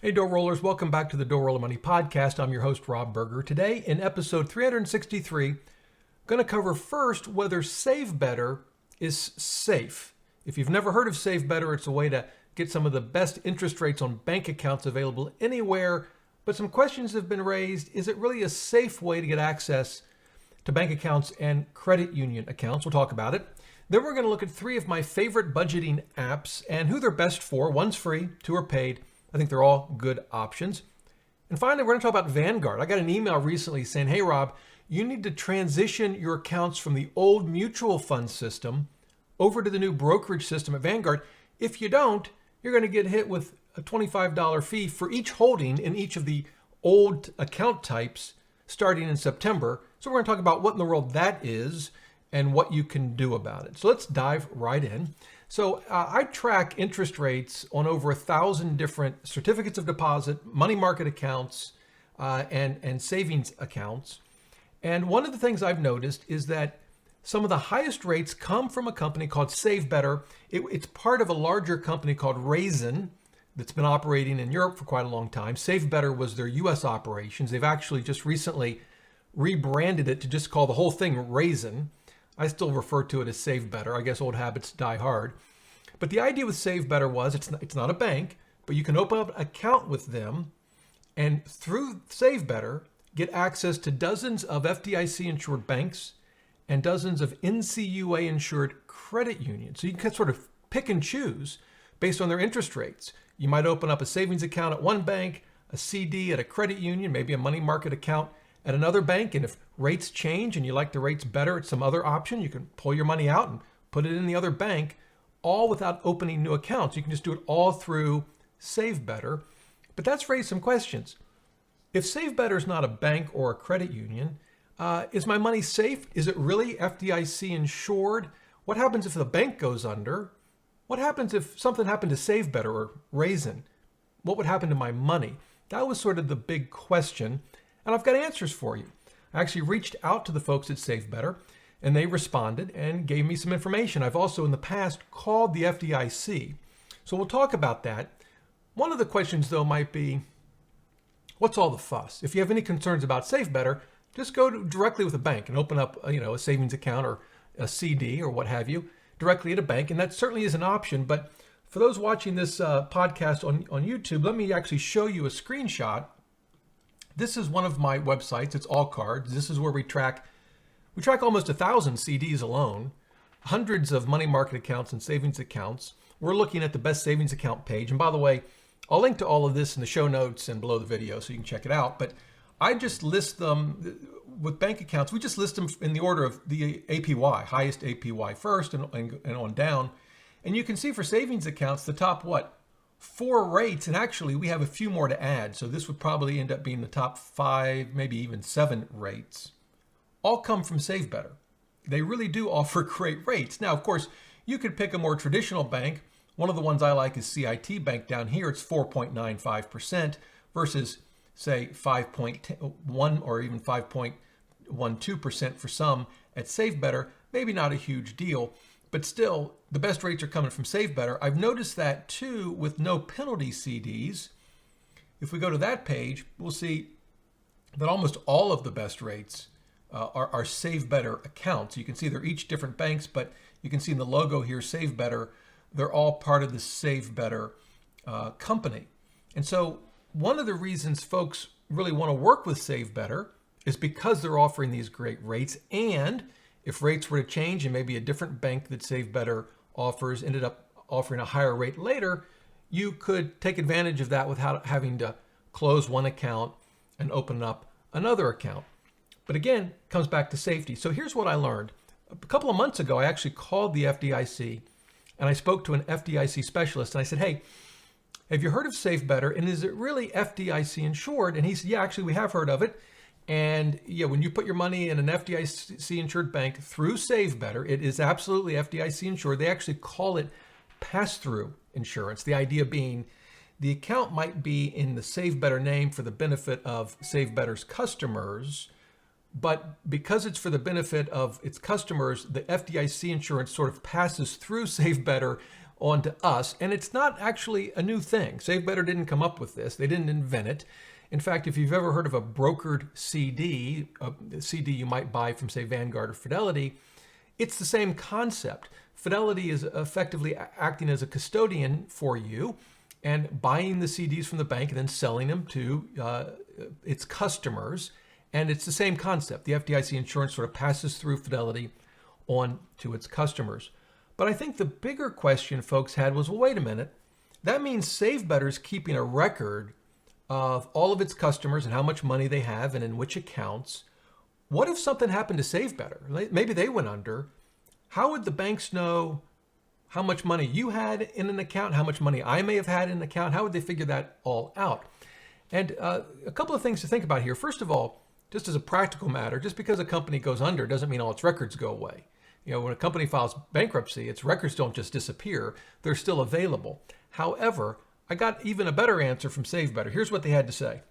Hey, Door Rollers, welcome back to the Door Roller Money Podcast. I'm your host, Rob Berger. Today, in episode 363, I'm going to cover first whether SaveBetter is safe. If you've never heard of SaveBetter, it's a way to get some of the best interest rates on bank accounts available anywhere. But some questions have been raised. Is it really a safe way to get access to bank accounts and credit union accounts? We'll talk about it. Then we're going to look at three of my favorite budgeting apps and who they're best for. One's free, two are paid. I think they're all good options. And finally, we're going to talk about Vanguard. I got an email recently saying, hey, Rob, you need to transition your accounts from the old mutual fund system over to the new brokerage system at Vanguard. If you don't, you're going to get hit with a $25 fee for each holding in each of the old account types starting in September. So we're going to talk about what in the world that is and what you can do about it. So let's dive right in. So I track interest rates on over 1,000 different certificates of deposit, money market accounts, and savings accounts. And one of the things I've noticed is that some of the highest rates come from a company called SaveBetter. It's part of a larger company called Raisin that's been operating in Europe for quite a long time. SaveBetter was their US operations. They've actually just recently rebranded it to just call the whole thing Raisin. I still refer to it as SaveBetter. I guess old habits die hard. But the idea with SaveBetter was it's not a bank, but you can open up an account with them and through SaveBetter get access to dozens of FDIC insured banks and dozens of NCUA insured credit unions. So you can sort of pick and choose based on their interest rates. You might open up a savings account at one bank, a CD at a credit union, maybe a money market account at another bank. And if rates change and you like the rates better at some other option, you can pull your money out and put it in the other bank, all without opening new accounts. You can just do it all through SaveBetter. But that's raised some questions. If SaveBetter is not a bank or a credit union, is my money safe? Is it really FDIC insured? What happens if the bank goes under? What happens if something happened to SaveBetter or Raisin? What would happen to my money? That was sort of the big question. And I've got answers for you. I actually reached out to the folks at SaveBetter and they responded and gave me some information. I've also in the past called the FDIC. So we'll talk about that. One of the questions though might be, what's all the fuss? If you have any concerns about SaveBetter, just go directly with a bank and open up a savings account or a CD or what have you directly at a bank. And that certainly is an option. But for those watching this podcast on YouTube, let me actually show you a screenshot. This is one of my websites. It's All Cards. This is where we track almost 1,000 CDs alone, hundreds of money market accounts and savings accounts. We're looking at the best savings account page. And by the way, I'll link to all of this in the show notes and below the video so you can check it out. But I just list them with bank accounts. We just list them in the order of the APY, highest APY first and on down. And you can see for savings accounts, the top, 4 rates, and actually we have a few more to add. So this would probably end up being the top 5, maybe even 7 rates, all come from SaveBetter. They really do offer great rates. Now, of course, you could pick a more traditional bank. One of the ones I like is CIT Bank down here. It's 4.95% versus say 5.1 or even 5.12% for some at SaveBetter. Maybe not a huge deal. But still, the best rates are coming from SaveBetter. I've noticed that too with no penalty CDs. If we go to that page, we'll see that almost all of the best rates are SaveBetter accounts. You can see they're each different banks, but you can see in the logo here, SaveBetter, they're all part of the SaveBetter company. And so one of the reasons folks really want to work with SaveBetter is because they're offering these great rates. And if rates were to change and maybe a different bank that SaveBetter offers ended up offering a higher rate later, you could take advantage of that without having to close one account and open up another account. But again, it comes back to safety. So here's what I learned. A couple of months ago, I actually called the FDIC and I spoke to an FDIC specialist and I said, hey, have you heard of SaveBetter? And is it really FDIC insured? And he said, yeah, actually, we have heard of it. And yeah, when you put your money in an FDIC insured bank through SaveBetter, it is absolutely FDIC insured. They actually call it pass-through insurance. The idea being the account might be in the SaveBetter name for the benefit of SaveBetter's customers, but because it's for the benefit of its customers, the FDIC insurance sort of passes through SaveBetter onto us. And it's not actually a new thing. SaveBetter didn't come up with this. They didn't invent it. In fact, if you've ever heard of a brokered CD, a CD you might buy from, say, Vanguard or Fidelity, it's the same concept. Fidelity is effectively acting as a custodian for you and buying the CDs from the bank and then selling them to its customers. And it's the same concept. The FDIC insurance sort of passes through Fidelity on to its customers. But I think the bigger question folks had was, well, wait a minute. That means SaveBetter is keeping a record of all of its customers and how much money they have and in which accounts. What if something happened to SaveBetter? Maybe they went under. How would the banks know how much money you had in an account, how much money I may have had in an account? How would they figure that all out? And a couple of things to think about here. First of all, just as a practical matter, just because a company goes under doesn't mean all its records go away. You know, when a company files bankruptcy, its records don't just disappear. They're still available. However, I got even a better answer from SaveBetter. Here's what they had to say.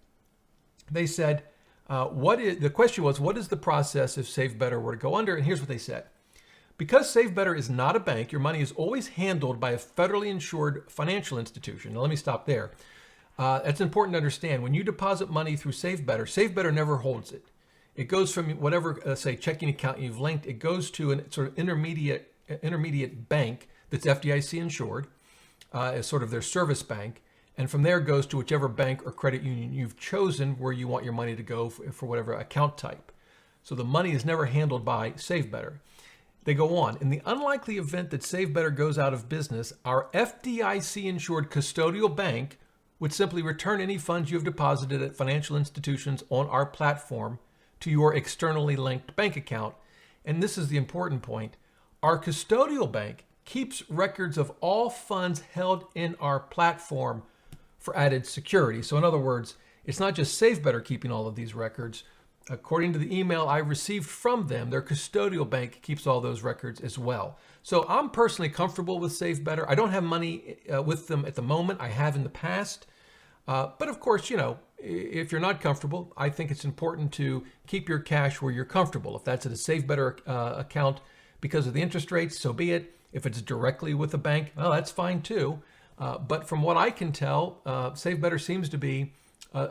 They said, the question was, what is the process if SaveBetter were to go under? And here's what they said. Because SaveBetter is not a bank, your money is always handled by a federally insured financial institution. Now, let me stop there. That's important to understand. When you deposit money through SaveBetter, SaveBetter never holds it. It goes from whatever, say, checking account you've linked, it goes to a sort of intermediate bank that's FDIC insured as sort of their service bank. And from there goes to whichever bank or credit union you've chosen where you want your money to go for whatever account type. So the money is never handled by SaveBetter. They go on. In the unlikely event that SaveBetter goes out of business, our FDIC-insured custodial bank would simply return any funds you have deposited at financial institutions on our platform to your externally linked bank account. And this is the important point. Our custodial bank keeps records of all funds held in our platform for added security. So in other words, it's not just SaveBetter keeping all of these records. According to the email I received from them, their custodial bank keeps all those records as well. So I'm personally comfortable with SaveBetter. I don't have money with them at the moment. I have in the past. But of course, you know, if you're not comfortable, I think it's important to keep your cash where you're comfortable. If that's at a SaveBetter account because of the interest rates, so be it. If it's directly with a bank, well, that's fine too. But from what I can tell, SaveBetter seems to be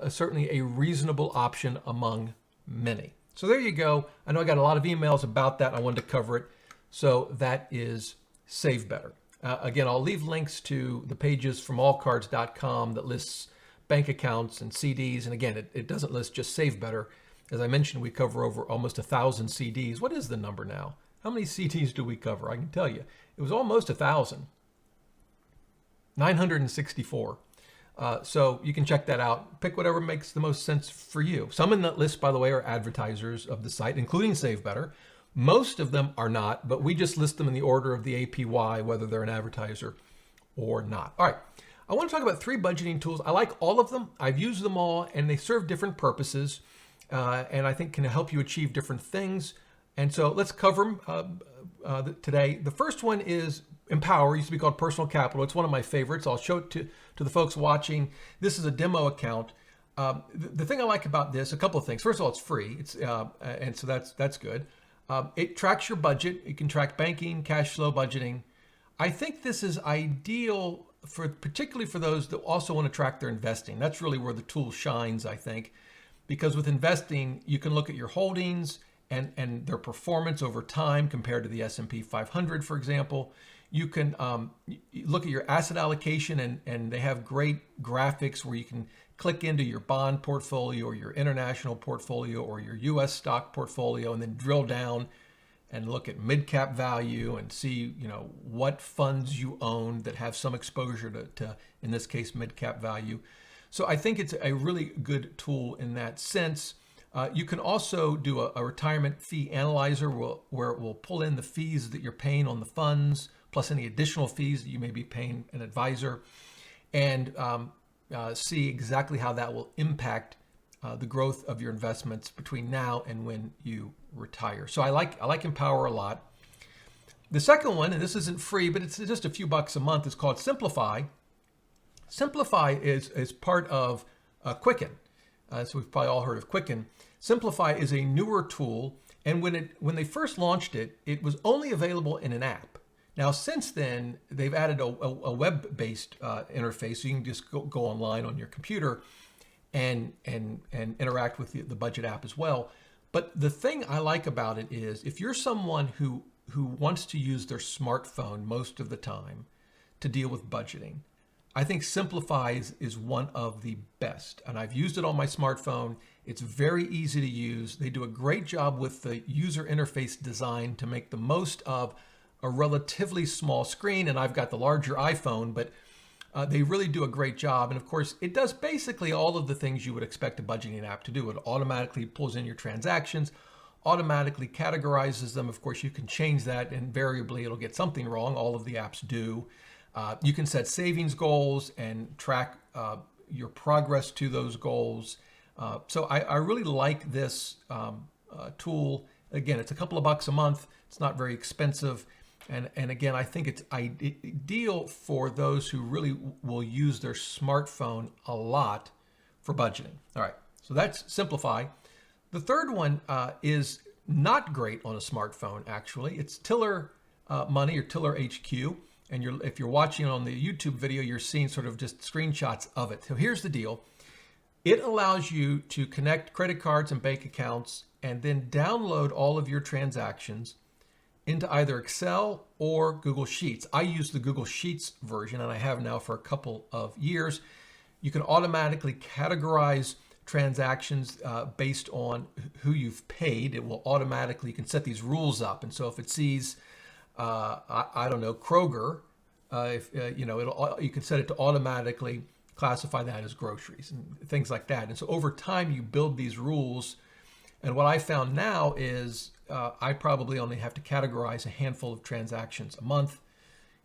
certainly a reasonable option among many. So there you go. I know I got a lot of emails about that. I wanted to cover it. So that is SaveBetter. Again, I'll leave links to the pages from allcards.com that lists bank accounts and CDs. And again, it doesn't list just SaveBetter. As I mentioned, we cover over almost 1,000 CDs. What is the number now? How many CDs do we cover? I can tell you. It was almost 1,000. 964. So you can check that out. Pick whatever makes the most sense for you. Some in that list, by the way, are advertisers of the site, including SaveBetter. Most of them are not, but we just list them in the order of the APY, whether they're an advertiser or not. All right. I want to talk about 3 budgeting tools. I like all of them. I've used them all, and they serve different purposes, and I think can help you achieve different things. And so let's cover them today. The first one is Empower. It used to be called Personal Capital. It's one of my favorites. I'll show it to the folks watching. This is a demo account. The thing I like about this, a couple of things. First of all, it's free. And so that's good. It tracks your budget. You can track banking, cash flow, budgeting. I think this is ideal particularly for those that also want to track their investing. That's really where the tool shines, I think, because with investing, you can look at your holdings and their performance over time compared to the S&P 500, for example. You can look at your asset allocation, and they have great graphics where you can click into your bond portfolio or your international portfolio or your U.S. stock portfolio, and then drill down and look at mid-cap value and see, you know, what funds you own that have some exposure to in this case, mid-cap value. So I think it's a really good tool in that sense. You can also do a retirement fee analyzer where it will pull in the fees that you're paying on the funds, plus any additional fees that you may be paying an advisor, and see exactly how that will impact the growth of your investments between now and when you retire. So I like Empower a lot. The second one, and this isn't free, but it's just a few bucks a month, is called Simplify. Simplify is part of Quicken. So we've probably all heard of Quicken. Simplify is a newer tool, and when they first launched it, it was only available in an app. Now, since then, they've added a web-based interface, so you can just go online on your computer and interact with the budget app as well. But the thing I like about it is if you're someone who wants to use their smartphone most of the time to deal with budgeting, I think Simplify is one of the best. And I've used it on my smartphone. It's very easy to use. They do a great job with the user interface design to make the most of a relatively small screen. And I've got the larger iPhone, but they really do a great job. And of course, it does basically all of the things you would expect a budgeting app to do. It automatically pulls in your transactions, automatically categorizes them. Of course, you can change that. Invariably, it'll get something wrong. All of the apps do. You can set savings goals and track your progress to those goals. So I really like this tool. Again, it's a couple of bucks a month. It's not very expensive. And again, I think it's ideal for those who really will use their smartphone a lot for budgeting. All right, so that's Simplify. The third one is not great on a smartphone, actually. It's Tiller Money or Tiller HQ. And if you're watching on the YouTube video, you're seeing sort of just screenshots of it. So here's the deal. It allows you to connect credit cards and bank accounts and then download all of your transactions into either Excel or Google Sheets. I use the Google Sheets version, and I have now for a couple of years. You can automatically categorize transactions based on who you've paid. It will automatically, you can set these rules up. And so if it sees, I don't know, Kroger, you can set it to automatically classify that as groceries and things like that. And so over time, you build these rules. And what I found now is I probably only have to categorize a handful of transactions a month.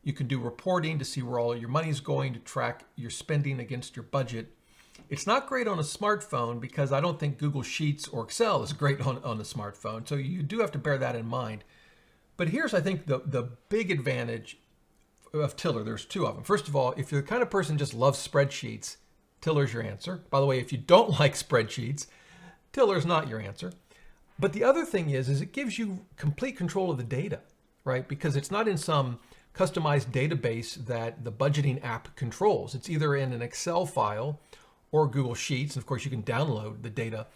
You can do reporting to see where all your money is going, to track your spending against your budget. It's not great on a smartphone because I don't think Google Sheets or Excel is great on a smartphone. So you do have to bear that in mind. But here's, I think, the big advantage of Tiller. There's two of them. First of all, if you're the kind of person who just loves spreadsheets, Tiller's your answer. By the way, if you don't like spreadsheets, Tiller's not your answer. But the other thing is it gives you complete control of the data, right? Because it's not in some customized database that the budgeting app controls. It's either in an Excel file or Google Sheets. And of course, you can download the data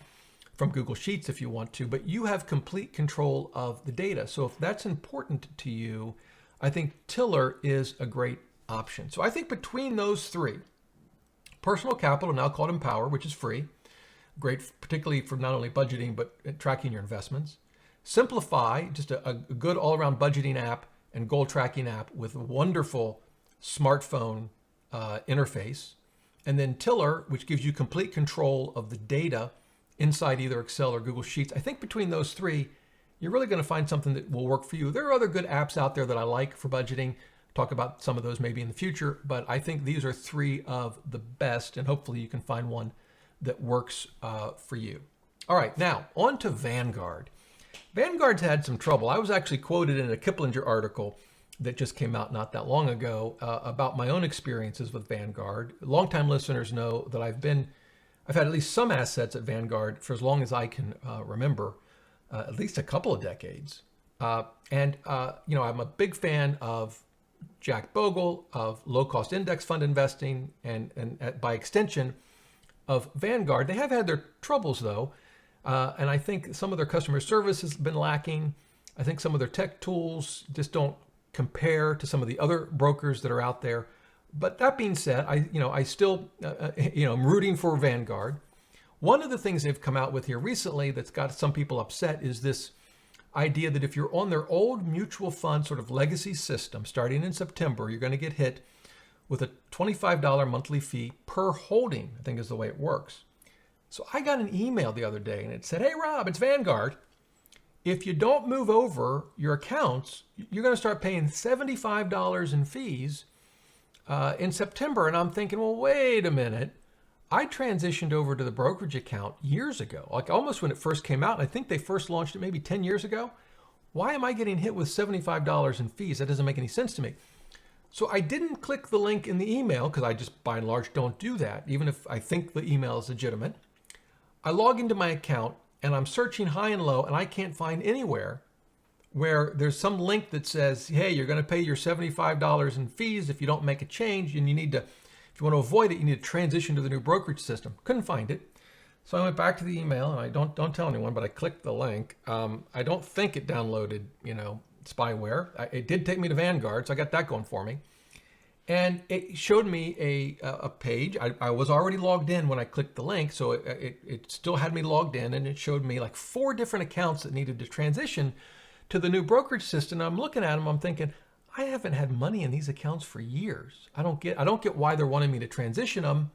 from Google Sheets if you want to, but you have complete control of the data. So if that's important to you, I think Tiller is a great option. So I think between those three, Personal Capital, now called Empower, which is free, great particularly for not only budgeting, but tracking your investments. Simplify, just a good all-around budgeting app and goal tracking app with a wonderful smartphone interface. And then Tiller, which gives you complete control of the data inside either Excel or Google Sheets. I think between those three, you're really going to find something that will work for you. There are other good apps out there that I like for budgeting. Talk about some of those maybe in the future, but I think these are three of the best, and hopefully you can find one that works for you. All right, now on to Vanguard. Vanguard's had some trouble. I was actually quoted in a Kiplinger article that just came out not that long ago about my own experiences with Vanguard. Longtime listeners know that I've had at least some assets at Vanguard for as long as I can remember, at least a couple of decades. I'm a big fan of Jack Bogle, of low-cost index fund investing, and by extension of Vanguard. They have had their troubles, though, and I think some of their customer service has been lacking. I think some of their tech tools just don't compare to some of the other brokers that are out there. But that being said, I still, I'm rooting for Vanguard. One of the things they've come out with here recently that's got some people upset is this idea that if you're on their old mutual fund sort of legacy system, starting in September, you're going to get hit with a $25 monthly fee per holding, I think is the way it works. So I got an email the other day and it said, "Hey Rob, it's Vanguard. If you don't move over your accounts, you're going to start paying $75 in fees in September." And I'm thinking, well, wait a minute. I transitioned over to the brokerage account years ago, like almost when it first came out. I think they first launched it maybe 10 years ago. Why am I getting hit with $75 in fees? That doesn't make any sense to me. So I didn't click the link in the email because I just by and large don't do that, even if I think the email is legitimate. I log into my account and I'm searching high and low and I can't find anywhere where there's some link that says, hey, you're going to pay your $75 in fees if you don't make a change, and if you want to avoid it, you need to transition to the new brokerage system. Couldn't find it. So I went back to the email, and I don't tell anyone, but I clicked the link. I don't think it downloaded, spyware. It did take me to Vanguard, so I got that going for me. And it showed me a page. I was already logged in when I clicked the link, so it still had me logged in, and it showed me like 4 different accounts that needed to transition to the new brokerage system. I'm looking at them, I'm thinking, I haven't had money in these accounts for years. I don't get why they're wanting me to transition them.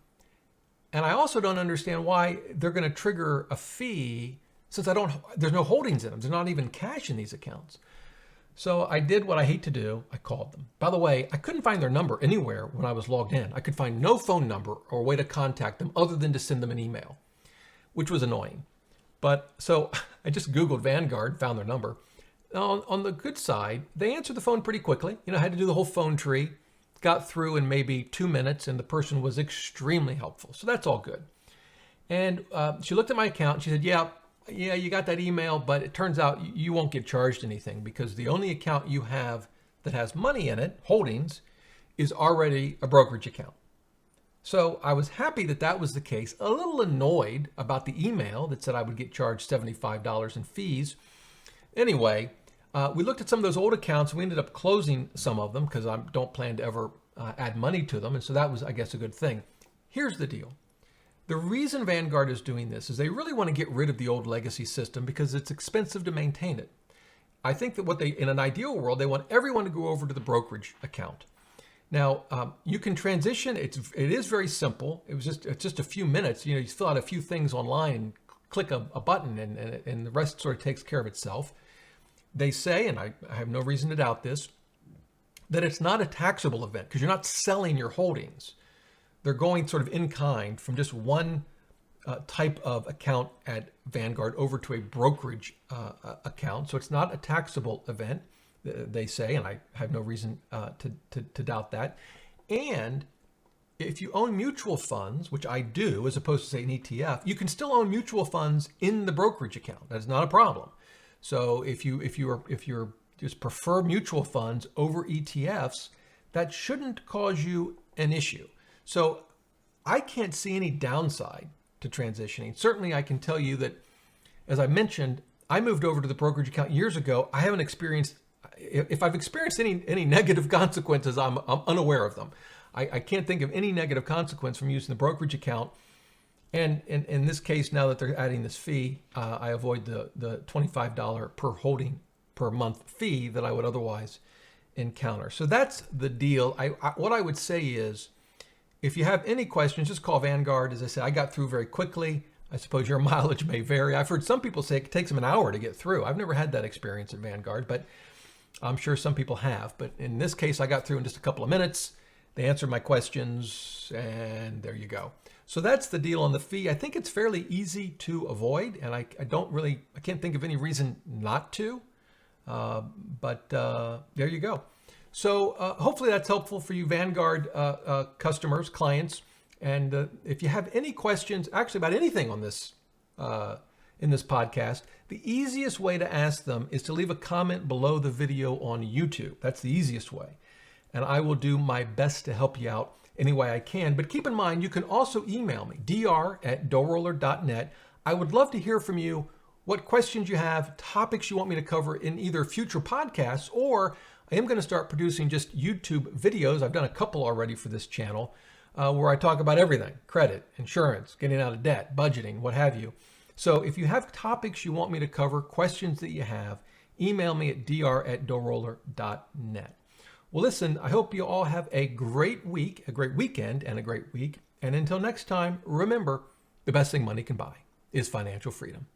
And I also don't understand why they're going to trigger a fee since there's no holdings in them. There's not even cash in these accounts. So I did what I hate to do. I called them. By the way, I couldn't find their number anywhere when I was logged in. I could find no phone number or way to contact them other than to send them an email, which was annoying. But so I just Googled Vanguard, found their number. On the good side, they answered the phone pretty quickly. I had to do the whole phone tree. Got through in maybe 2 minutes, and the person was extremely helpful. So that's all good. And she looked at my account and she said, yeah, you got that email, but it turns out you won't get charged anything because the only account you have that has money in it, holdings, is already a brokerage account. So I was happy that was the case, a little annoyed about the email that said I would get charged $75 in fees. Anyway, we looked at some of those old accounts. We ended up closing some of them because I don't plan to ever add money to them. And so that was, I guess, a good thing. Here's the deal. The reason Vanguard is doing this is they really want to get rid of the old legacy system because it's expensive to maintain it. I think that in an ideal world, they want everyone to go over to the brokerage account. Now, you can transition. It is very simple. It's just a few minutes. You fill out a few things online and click a button, and the rest sort of takes care of itself. They say, and I have no reason to doubt this, that it's not a taxable event because you're not selling your holdings. They're going sort of in kind from just one type of account at Vanguard over to a brokerage account. So it's not a taxable event, they say, and I have no reason to doubt that. And if you own mutual funds, which I do, as opposed to say an ETF, you can still own mutual funds in the brokerage account. That's not a problem. So if you're just prefer mutual funds over ETFs, that shouldn't cause you an issue. So I can't see any downside to transitioning. Certainly I can tell you that, as I mentioned, I moved over to the brokerage account years ago. I haven't experienced, if I've experienced any negative consequences, I'm unaware of them. I can't think of any negative consequence from using the brokerage account. And in this case, now that they're adding this fee, I avoid the $25 per holding per month fee that I would otherwise encounter. So that's the deal. What I would say is, if you have any questions, just call Vanguard. As I said, I got through very quickly. I suppose your mileage may vary. I've heard some people say it takes them an hour to get through. I've never had that experience at Vanguard, but I'm sure some people have. But in this case, I got through in just a couple of minutes. They answered my questions, and there you go. So that's the deal on the fee. I think it's fairly easy to avoid, and I can't think of any reason not to. But there you go. So hopefully that's helpful for you Vanguard customers, clients. And if you have any questions, actually about anything on this in this podcast, the easiest way to ask them is to leave a comment below the video on YouTube. That's the easiest way. And I will do my best to help you out any way I can. But keep in mind, you can also email me, dr@doorroller.net. I would love to hear from you what questions you have, topics you want me to cover in either future podcasts, or I am going to start producing just YouTube videos. I've done a couple already for this channel where I talk about everything: credit, insurance, getting out of debt, budgeting, what have you. So if you have topics you want me to cover, questions that you have, email me at dr@doorroller.net. Well, listen, I hope you all have a great week, a great weekend, and a great week. And until next time, remember, the best thing money can buy is financial freedom.